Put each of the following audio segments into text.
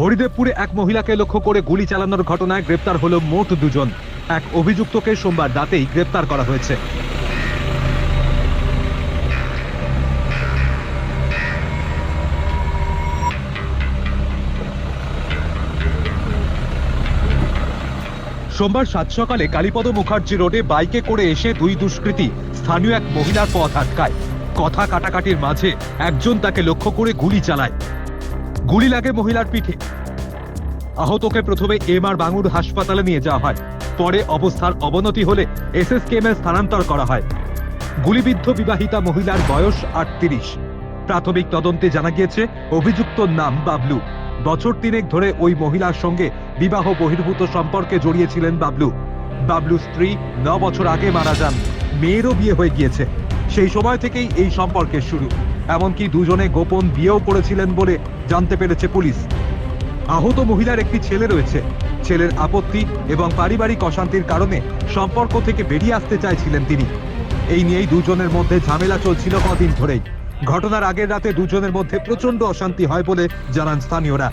হরিদেবপুরে এক মহিলাকে লক্ষ্য করে গুলি চালানোর ঘটনায় গ্রেপ্তার হলো মোট 2 জন। এক অভিযুক্তকে সোমবার রাতেই গ্রেপ্তার করা হয়েছে। সোমবার সাত সকালে কালীপদ মুখার্জি রোডে বাইকে করে এসে 2 দুষ্কৃতী স্থানীয় এক মহিলার পথ আটকায়। কথা কাটাকাটির মাঝে একজন তাকে লক্ষ্য করে গুলি চালায়। গুলি লাগে মহিলার পিঠে। আহতকে প্রথমে এমআর বাঙ্গুর হাসপাতালে নিয়ে যাওয়া হয়। পরে অবস্থার অবনতি হলে এসএসকেএমে স্থানান্তর করা হয়। গুলিবিদ্ধ বিবাহিতা মহিলার বয়স 38। প্রাথমিক তদন্তে জানা গিয়েছে অভিযুক্তর নাম বাবলু। বছর 3 ধরে ওই মহিলার সঙ্গে বিবাহ বহির্ভূত সম্পর্কে জড়িয়েছিলেন বাবলু। বাবলুর স্ত্রী 9 বছর আগে মারা যান। মেয়েরও বিয়ে হয়ে গিয়েছে। সেই সময় থেকেই এই সম্পর্কের শুরু। এমনকি দুজনে গোপন বিয়েও করেছিলেন বলে জানতে পেরেছে পুলিশ। আহত মহিলার একটি ছেলে রয়েছে। ছেলের আপত্তি এবং পারিবারিক অশান্তির কারণে সম্পর্ক থেকে বেরিয়ে আসতে চাইছিলেন তিনি। এই নিয়েই দুজনের মধ্যে ঝামেলা চলছিল কদিন ধরেই। ঘটনার আগের রাতে দুজনের মধ্যে প্রচন্ড অশান্তি হয় বলে জানান স্থানীয়রা।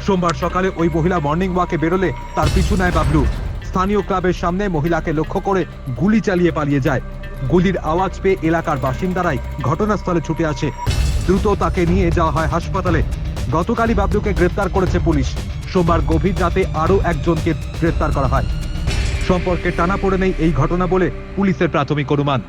সোমবার সকালে ওই মহিলা মর্নিং ওয়াকে বেরোলে তার পিছু নেয় বাবলু। স্থানীয় ক্লাবের সামনে মহিলাকে লক্ষ্য করে গুলি চালিয়ে পালিয়ে যায়। গুলির আওয়াজ পেয়ে এলাকার বাসিন্দারাই ঘটনাস্থলে ছুটে আসে। দ্রুত তাকে নিয়ে যাওয়া হয় হাসপাতালে। গতকালই বাবলুকে গ্রেপ্তার করেছে পুলিশ। সোমবার গভীর রাতে আরও একজনকে গ্রেপ্তার করা হয়। সম্পর্কে টানাপোড়েনেই এই ঘটনা বলে পুলিশের প্রাথমিক অনুমান।